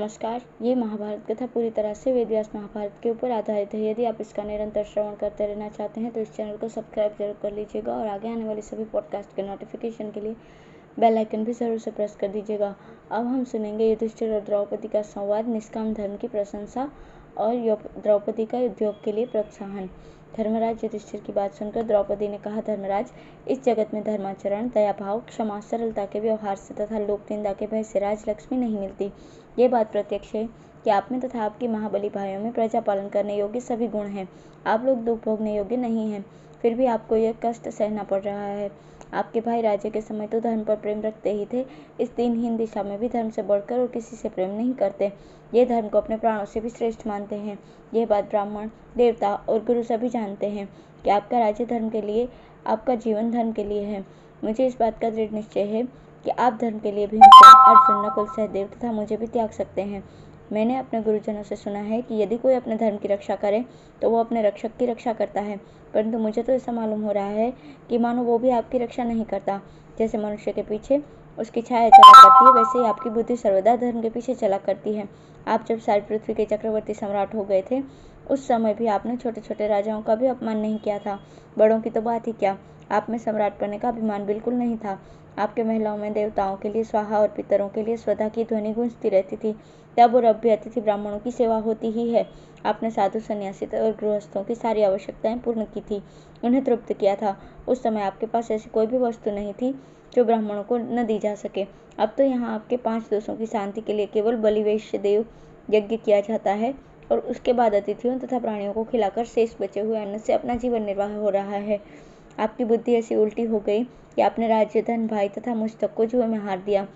नमस्कार। ये महाभारत कथा पूरी तरह से वेद व्यास महाभारत के ऊपर आधारित है। यदि आप इसका निरंतर श्रवण करते रहना चाहते हैं तो इस चैनल को सब्सक्राइब जरूर कर लीजिएगा और आगे आने वाले सभी पॉडकास्ट के नोटिफिकेशन के लिए बेल आइकन भी जरूर से प्रेस कर दीजिएगा। अब हम सुनेंगे युधिष्ठिर और द्रौपदी का संवाद, निष्काम धर्म की प्रशंसा और द्रौपदी का उद्योग के लिए प्रोत्साहन। धर्मराज युधिष्ठिर की बात सुनकर द्रौपदी ने कहा, धर्मराज, इस जगत में धर्माचरण, दया भाव, क्षमा, सरलता के व्यवहार से तथा लोक निंदा के भय से राजलक्ष्मी नहीं मिलती। ये बात प्रत्यक्ष है कि आप में तथा आपके महाबली भाइयों में प्रजा पालन करने योग्य सभी गुण हैं। आप लोग दुख भोगने योग्य नहीं हैं, फिर भी आपको यह कष्ट सहना पड़ रहा है। आपके भाई राज्य के समय तो धर्म पर प्रेम रखते ही थे, इस दीनहीन दिशा में भी धर्म से बढ़कर और किसी से प्रेम नहीं करते। ये धर्म को अपने प्राणों से भी श्रेष्ठ मानते हैं। यह बात ब्राह्मण, देवता और गुरु सभी जानते हैं कि आपका राज्य धर्म के लिए, आपका जीवन धर्म के लिए है। मुझे इस बात का दृढ़ निश्चय है कि आप धर्म के लिए भीमसेन, अर्जुन, नकुल, सहदेव तथा मुझे भी त्याग सकते हैं। मैंने अपने गुरुजनों से सुना है कि यदि कोई अपने धर्म की रक्षा करे तो वो अपने रक्षक की रक्षा करता है, परंतु मुझे तो ऐसा मालूम हो रहा है कि मानो वो भी आपकी रक्षा नहीं करता। जैसे मनुष्य के पीछे उसकी छाया चला करती है, वैसे ही आपकी बुद्धि सर्वदा धर्म के पीछे चला करती है। आप जब सारी पृथ्वी के चक्रवर्ती सम्राट हो गए थे, उस समय भी आपने छोटे छोटे राजाओं का भी अपमान नहीं किया था। बड़ों की तो बात ही क्या, आप में सम्राट बनने का अभिमान बिल्कुल नहीं था। आपके महलों में देवताओं के लिए स्वाहा और पितरों के लिए स्वधा की ध्वनि गूंजती रहती थी। तब और अब भी अतिथि ब्राह्मणों की सेवा होती ही है। आपने साधु सन्यासी और गृहस्थों की सारी आवश्यकताएं पूर्ण की थी, उन्हें तृप्त किया था। उस समय आपके पास ऐसी कोई भी वस्तु नहीं थी जो ब्राह्मणों को न दी जा सके। अब तो यहाँ आपके 5 दोषों की शांति के लिए केवल बलिवेश्य देव यज्ञ किया जाता है और उसके बाद अतिथियों तथा प्राणियों को खिलाकर शेष बचे हुए अन्न से अपना जीवन निर्वाह हो रहा है। आपकी बुद्धि ऐसी उल्टी हो गई कि आपने राज्य, धन, भाई तथा मुझ तक को जुए में हार दिया।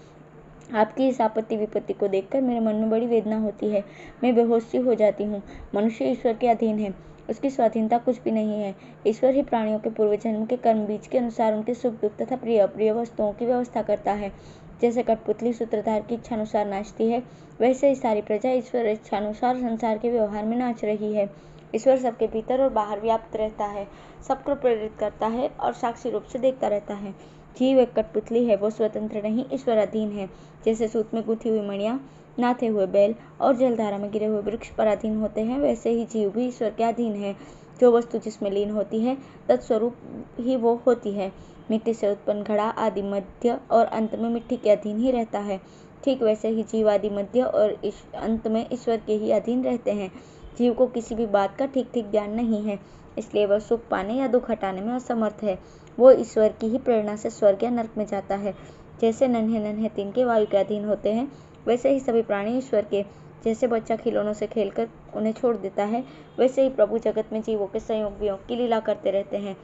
आपकी इस आपत्ति विपत्ति को देखकर मेरे मन में बड़ी वेदना होती है। मैं बेहोश सी हो जाती हूँ। मनुष्य ईश्वर के अधीन है, उसकी स्वाधीनता कुछ भी नहीं है। ईश्वर ही प्राणियों के पूर्व जन्म के कर्म बीज के अनुसार उनके सुख दुख तथा प्रिय अप्रिय वस्तुओं की व्यवस्था करता है। जैसे कठपुतली सूत्रधार की इच्छानुसार नाचती है, वैसे ही सारी प्रजा ईश्वर इच्छानुसार संसार के व्यवहार में नाच रही है। ईश्वर सबके भीतर और बाहर व्याप्त रहता है, सबको प्रेरित करता है और साक्षी रूप से देखता रहता है। जीव एक कठपुतली है, वो स्वतंत्र नहीं, ईश्वर अधीन है। जैसे सूत में गुथी हुई मणियाँ, नाथे हुए बैल और जलधारा में गिरे हुए वृक्ष पर अधीन होते हैं, वैसे ही जीव भी ईश्वर के अधीन है। जो वस्तु जिसमें लीन होती है तत्स्वरूप ही वो होती है। मिट्टी से उत्पन्न घड़ा आदि मध्य और अंत में मिट्टी के अधीन ही रहता है। ठीक वैसे ही जीव आदि मध्य और अंत में ईश्वर के ही अधीन रहते हैं। जीव को किसी भी बात का ठीक ठीक ज्ञान नहीं है, इसलिए वह सुख पाने या दुख हटाने में असमर्थ है। वो ईश्वर की ही प्रेरणा से स्वर्ग या नरक में जाता है। जैसे नन्हे नन्हे तिनके वायु के अधीन होते हैं, वैसे ही सभी प्राणी ईश्वर के। जैसे बच्चा खिलौनों से खेलकर उन्हें छोड़ देता है, वैसे ही प्रभु जगत में जीवों के संयोग वियोग की लीला करते रहते हैं।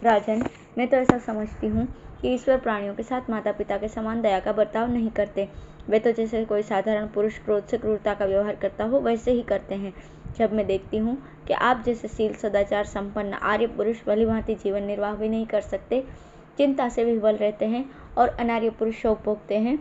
राजन, मैं तो ऐसा समझती हूँ कि ईश्वर प्राणियों के साथ माता पिता के समान दया का बर्ताव नहीं करते। वे तो जैसे कोई साधारण पुरुष क्रोध से क्रूरता का व्यवहार करता हो, वैसे ही करते हैं। जब मैं देखती हूँ कि आप जैसे शील सदाचार संपन्न आर्य पुरुष भलीभांति जीवन निर्वाह भी नहीं कर सकते, चिंता से विह्वल रहते हैं और अनार्य पुरुष शोक भोगते हैं,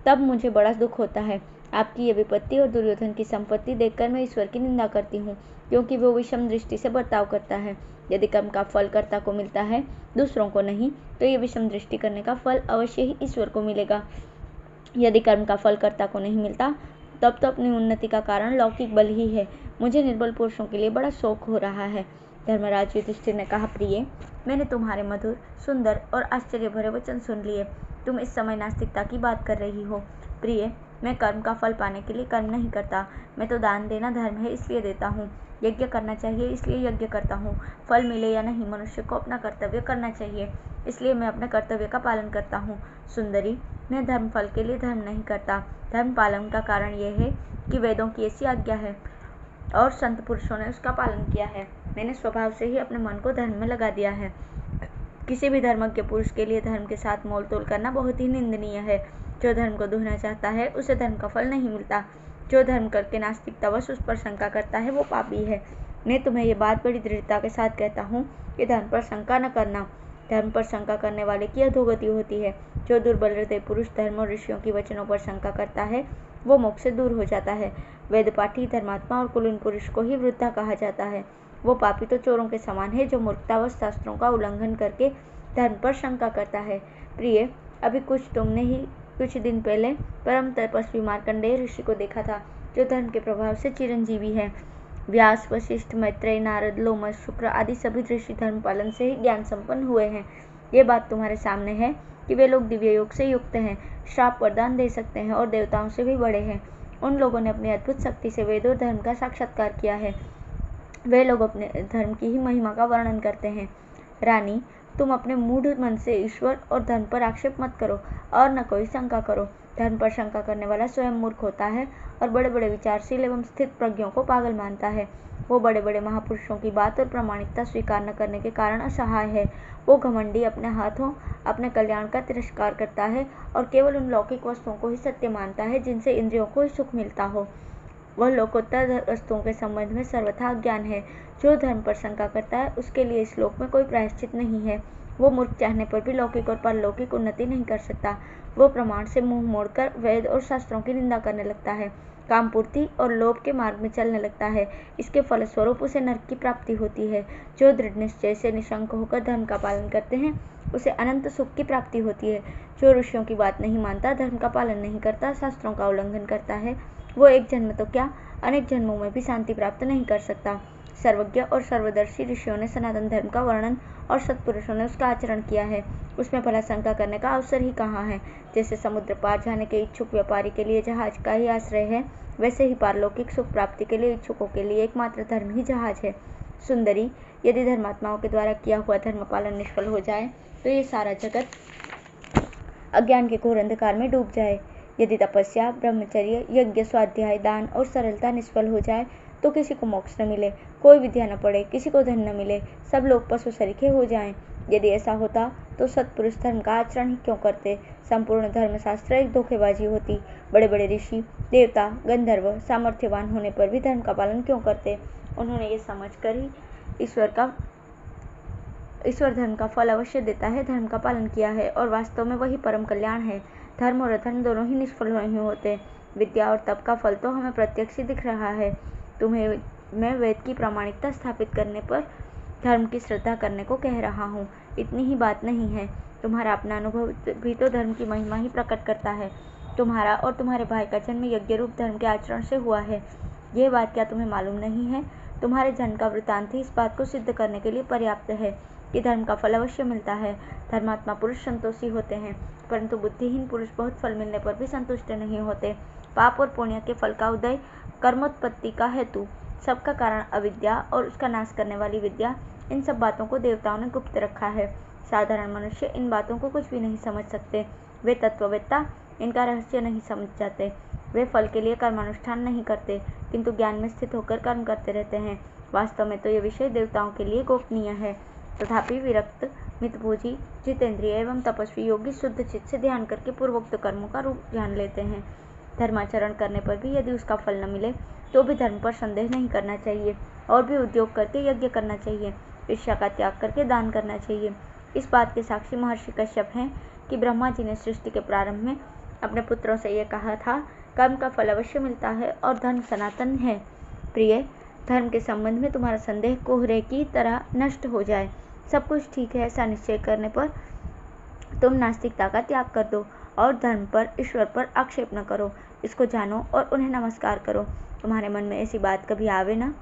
तब मुझे बड़ा दुख होता है। आपकी ये विपत्ति और दुर्योधन की संपत्ति देखकर मैं ईश्वर की निंदा करती हूँ, क्योंकि वो विषम दृष्टि से बर्ताव करता है। यदि कर्म का फल कर्ता को मिलता है, दूसरों को नहीं, तो ये विषम दृष्टि करने का फल अवश्य ही ईश्वर को मिलेगा। यदि कर्म का फल कर्ता को नहीं मिलता, तब तो अपनी उन्नति का कारण लौकिक बल ही है। मुझे निर्बल पुरुषों के लिए बड़ा शोक हो रहा है। धर्मराज युधिष्ठिर ने कहा, प्रिय, मैंने तुम्हारे मधुर, सुंदर और आश्चर्य भरे वचन सुन लिए। तुम इस समय नास्तिकता की बात कर रही हो। प्रिय, मैं कर्म का फल पाने के लिए कर्म नहीं करता। मैं तो दान देना धर्म है इसलिए देता हूँ, यज्ञ करना चाहिए इसलिए यज्ञ करता हूँ। फल मिले या नहीं, मनुष्य को अपना कर्तव्य करना चाहिए, इसलिए मैं अपने कर्तव्य का पालन करता हूँ। सुंदरी, मैं धर्म फल के लिए धर्म नहीं करता। धर्म पालन का कारण यह है कि वेदों की ऐसी आज्ञा है और संत पुरुषों ने उसका पालन किया है। मैंने स्वभाव से ही अपने मन को धर्म में लगा दिया है। किसी भी धर्मज्ञ पुरुष के लिए धर्म के साथ मोल तोल करना बहुत ही निंदनीय है। जो धर्म को दुहना चाहता है, उसे धर्म का फल नहीं मिलता। जो धर्म करके नास्तिकतावश उस पर शंका करता है, वो पापी है। मैं तुम्हें ये बात बड़ी दृढ़ता के साथ कहता हूँ कि धर्म पर शंका न करना। धर्म पर शंका करने वाले की अधोगति होती है। जो दुर्बल हृदय पुरुष धर्म और ऋषियों की वचनों पर शंका करता है, वो मोक्ष से दूर हो जाता है। वेदपाठी, धर्मात्मा और कुलीन पुरुष को ही वृद्धा कहा जाता है। वो पापी तो चोरों के समान है, जो मूर्खतावश शास्त्रों का उल्लंघन करके धर्म पर शंका करता है। प्रिय, अभी कुछ तुमने ही कुछ दिन पहले परम तपस्वी मार्कंडेय ऋषि को देखा था, जो धर्म के प्रभाव से चिरंजीवी है। व्यास, वशिष्ठ, मैत्रेय, नारद, लोमस, शुक्र आदि सभी ऋषि धर्म पालन से ही ज्ञान संपन्न हुए हैं। ये बात तुम्हारे सामने है कि वे लोग दिव्य योग से युक्त हैं, श्राप वरदान दे सकते हैं और देवताओं से भी बड़े हैं। उन लोगों ने अपनी अद्भुत शक्ति से वेद और धर्म का साक्षात्कार किया है। वे लोग अपने धर्म की ही महिमा का वर्णन करते हैं। रानी, तुम अपने मूढ़ मन से ईश्वर और धर्म पर आक्षेप मत करो और न कोई शंका करो। धर्म पर शंका करने वाला स्वयं मूर्ख होता है और बड़े बड़े विचारशील एवं स्थित प्रज्ञों को पागल मानता है। वो बड़े बड़े महापुरुषों की बात और प्रामाणिकता स्वीकार न करने के कारण असहाय है। वो घमंडी अपने हाथों अपने कल्याण का तिरस्कार करता है और केवल उन लौकिक वस्तुओं को ही सत्य मानता है जिनसे इंद्रियों को ही सुख मिलता हो। वह लोकोत्तर वस्तुओं के संबंध में सर्वथा अज्ञान है। जो धर्म पर शंका करता है उसके लिए इस लोक में कोई प्रायश्चित नहीं है। वो मूर्ख चाहने पर भी लौकिक और परलौकिक उन्नति नहीं कर सकता। वो प्रमाण से मुंह मोड़कर वेद और शास्त्रों की निंदा करने लगता है, काम पूर्ति और लोभ के मार्ग में चलने लगता है। इसके फलस्वरूप उसे नरक की प्राप्ति होती है। जो दृढ़ निश्चय से निशंक होकर धर्म का पालन करते हैं उसे अनंत सुख की प्राप्ति होती है। जो ऋषियों की बात नहीं मानता, धर्म का पालन नहीं करता, शास्त्रों का उल्लंघन करता है, वो एक जन्म तो क्या अनेक जन्मों में भी शांति प्राप्त नहीं कर सकता। सर्वज्ञ और सर्वदर्शी ऋषियों ने सनातन धर्म का वर्णन और सत्पुरुषों ने उसका आचरण किया है। उसमें भला शंका करने का अवसर ही कहाँ है। जैसे समुद्र पार जाने के इच्छुक व्यापारी के लिए जहाज का ही आश्रय है, वैसे ही पारलौकिक सुख प्राप्ति के लिए इच्छुकों के लिए एकमात्र धर्म ही जहाज है। सुंदरी, यदि धर्मात्माओं के द्वारा किया हुआ धर्म पालन निष्फल हो जाए तो ये सारा जगत अज्ञान के घोर अंधकार में डूब जाए। यदि तपस्या, ब्रह्मचर्य, यज्ञ, स्वाध्याय, दान और सरलता निष्फल हो जाए तो किसी को मोक्ष न मिले, कोई विद्या न पड़े, किसी को धन न मिले, सब लोग पशु सरीखे हो जाएं। यदि ऐसा होता तो सत्पुरुष धर्म का आचरण ही क्यों करते। संपूर्ण धर्मशास्त्र एक धोखेबाजी होती। बड़े बड़े ऋषि, देवता, गंधर्व सामर्थ्यवान होने पर भी धर्म का पालन क्यों करते। उन्होंने ये समझकर ही ईश्वर धर्म का फल अवश्य देता है, धर्म का पालन किया है और वास्तव में वही परम कल्याण है। धर्म और अधर्म दोनों ही निष्फल नहीं होते। विद्या और तप का फल तो हमें प्रत्यक्ष दिख रहा है। तुम्हें मैं वेद की प्रामाणिकता स्थापित करने पर धर्म की श्रद्धा करने को कह रहा हूँ। इतनी ही बात नहीं है, तुम्हारा अपना अनुभव भी तो धर्म की महिमा ही प्रकट करता है। तुम्हारा और तुम्हारे भाई का जन्म यज्ञ रूप धर्म के आचरण से हुआ है। ये बात क्या तुम्हें मालूम नहीं है। तुम्हारे जन्म का वृतांत ही इस बात को सिद्ध करने के लिए पर्याप्त है कि धर्म का फल अवश्य मिलता है। धर्मात्मा पुरुष संतोषी होते हैं, परंतु बुद्धिहीन पुरुष बहुत फल मिलने पर भी संतुष्ट नहीं होते। पाप और पुण्य के फल का उदय कर्मोत्पत्ति का हेतु, सबका कारण अविद्या और उसका नाश करने वाली विद्या, इन सब बातों को देवताओं ने गुप्त रखा है। साधारण मनुष्य इन बातों को कुछ भी नहीं समझ सकते। वे तत्ववेत्ता इनका रहस्य नहीं समझ जाते। वे फल के लिए कर्मानुष्ठान नहीं करते, किंतु ज्ञान में स्थित होकर कर्म करते रहते हैं। वास्तव में तो ये विषय देवताओं के लिए गोपनीय है। तथापि विरक्त, मितभोजी, जितेंद्रिय एवं तपस्वी योगी शुद्ध चित्त से ध्यान करके पूर्वोक्त कर्मों का रूप ध्यान लेते हैं। धर्माचरण करने पर भी यदि उसका फल न मिले तो भी धर्म पर संदेह नहीं करना चाहिए और भी उद्योग करके यज्ञ करना चाहिए, ईर्ष्या का त्याग करके दान करना चाहिए। इस बात के साक्षी महर्षि कश्यप हैं कि ब्रह्मा जी ने सृष्टि के प्रारंभ में अपने पुत्रों से ये कहा था, कर्म का फल अवश्य मिलता है और धर्म सनातन है। प्रिय, धर्म के संबंध में तुम्हारा संदेह कोहरे की तरह नष्ट हो जाए। सब कुछ ठीक है ऐसा निश्चय करने पर तुम नास्तिकता का त्याग कर दो और धर्म पर, ईश्वर पर आक्षेप न करो। इसको जानो और उन्हें नमस्कार करो। तुम्हारे मन में ऐसी बात कभी आवे ना।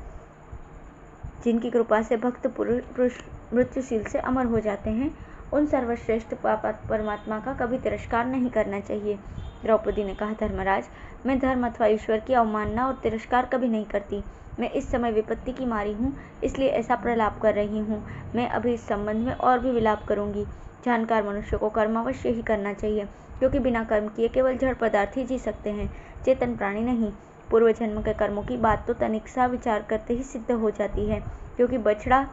जिनकी कृपा से भक्त पुरुष मृत्युशील से अमर हो जाते हैं, उन सर्वश्रेष्ठ परमात्मा का कभी तिरस्कार नहीं करना चाहिए। द्रौपदी ने कहा, धर्मराज, मैं धर्म अथवा ईश्वर की अवमानना और तिरस्कार कभी नहीं करती। मैं इस समय विपत्ति की मारी हूँ, इसलिए ऐसा प्रलाप कर रही हूँ। मैं अभी इस संबंध में और भी विलाप करूँगी। जानकार मनुष्य को कर्म अवश्य ही करना चाहिए, क्योंकि बिना कर्म किए केवल जड़ पदार्थ ही जी सकते हैं, चेतन प्राणी नहीं। पूर्व जन्म के कर्मों की बात तो तनिक सा विचार करते ही सिद्ध हो जाती है, क्योंकि बछड़ा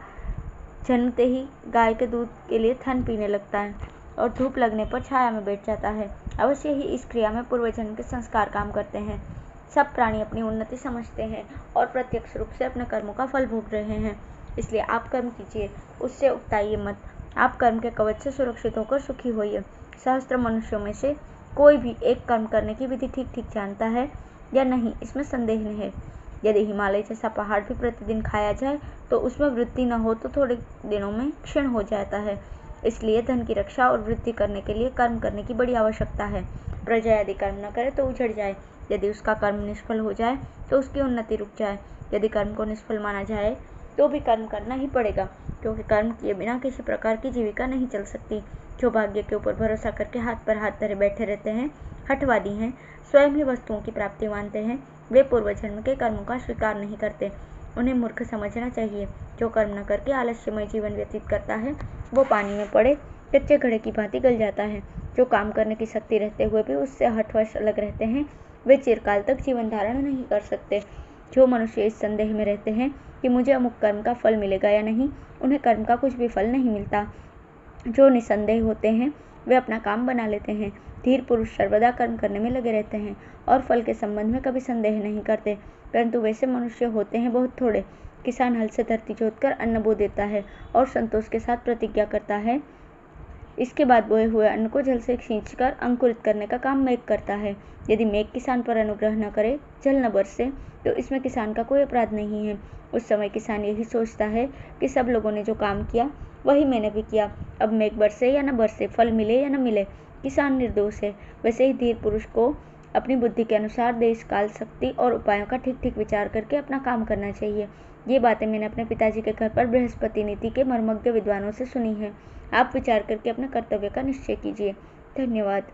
जन्मते ही गाय के दूध के लिए थन पीने लगता है और धूप लगने पर छाया में बैठ जाता है। अवश्य ही इस क्रिया में पूर्व जन्म के संस्कार काम करते हैं। सब प्राणी अपनी उन्नति समझते हैं और प्रत्यक्ष रूप से अपने कर्मों का फल भोग रहे हैं। इसलिए आप कर्म कीजिए, उससे उकताइए मत। आप कर्म के कवच से सुरक्षित होकर सुखी होइए। सहस्त्र मनुष्यों में से कोई भी एक कर्म करने की विधि ठीक ठीक जानता है या नहीं, इसमें संदेह नहीं है। यदि हिमालय जैसा पहाड़ भी प्रतिदिन खाया जाए तो उसमें वृद्धि न हो तो थोड़े दिनों में क्षीण हो जाता है। इसलिए धन की रक्षा और वृद्धि करने के लिए कर्म करने की बड़ी आवश्यकता है। प्रजा यदि कर्म न करे तो उजड़ जाए, यदि उसका कर्म निष्फल हो जाए तो उसकी उन्नति रुक जाए। यदि कर्म को निष्फल माना जाए तो भी कर्म करना ही पड़ेगा, क्योंकि कर्म किए बिना किसी प्रकार की जीविका नहीं चल सकती। जो भाग्य के ऊपर भरोसा करके हाथ पर हाथ धरे बैठे रहते हैं, हठवादी हैं, स्वयं ही वस्तुओं की प्राप्ति मानते हैं, वे पूर्व जन्म के कर्मों का स्वीकार नहीं करते। उन्हें मूर्ख समझना चाहिए। जो कर्म न करके आलस्यमय जीवन व्यतीत करता है वो पानी में पड़े कच्चे घड़े की भांति गल जाता है। जो काम करने की शक्ति रहते हुए भी उससे हठवश अलग रहते हैं, वे चिरकाल तक जीवन धारण नहीं कर सकते। जो मनुष्य इस संदेह में रहते हैं कि मुझे अमुक कर्म का फल मिलेगा या नहीं, उन्हें कर्म का कुछ भी फल नहीं मिलता। जो निसंदेह होते हैं वे अपना काम बना लेते हैं। धीर पुरुष सर्वदा कर्म करने में लगे रहते हैं और फल के संबंध में कभी संदेह नहीं करते, परंतु वैसे मनुष्य होते हैं बहुत थोड़े। किसान हल से धरती जोतकर अन्न बो देता है और संतोष के साथ प्रतिज्ञा करता है, इसके बाद बोए हुए अन्न को जल से खींचकर अंकुरित करने का काम मेघ करता है। यदि मेघ किसान पर अनुग्रह न करे, जल न बरसे, तो इसमें किसान का कोई अपराध नहीं है। उस समय किसान यही सोचता है कि सब लोगों ने जो काम किया वही मैंने भी किया, अब मेघ बरसे या न बरसे, फल मिले या न मिले, किसान निर्दोष है। वैसे ही धीर पुरुष को अपनी बुद्धि के अनुसार देश काल शक्ति और उपायों का ठीक ठीक विचार करके अपना काम करना चाहिए। ये बातें मैंने अपने पिताजी के घर पर बृहस्पति नीति के मर्मज्ञ विद्वानों से सुनी है। आप विचार करके अपने कर्तव्य का निश्चय कीजिए। धन्यवाद।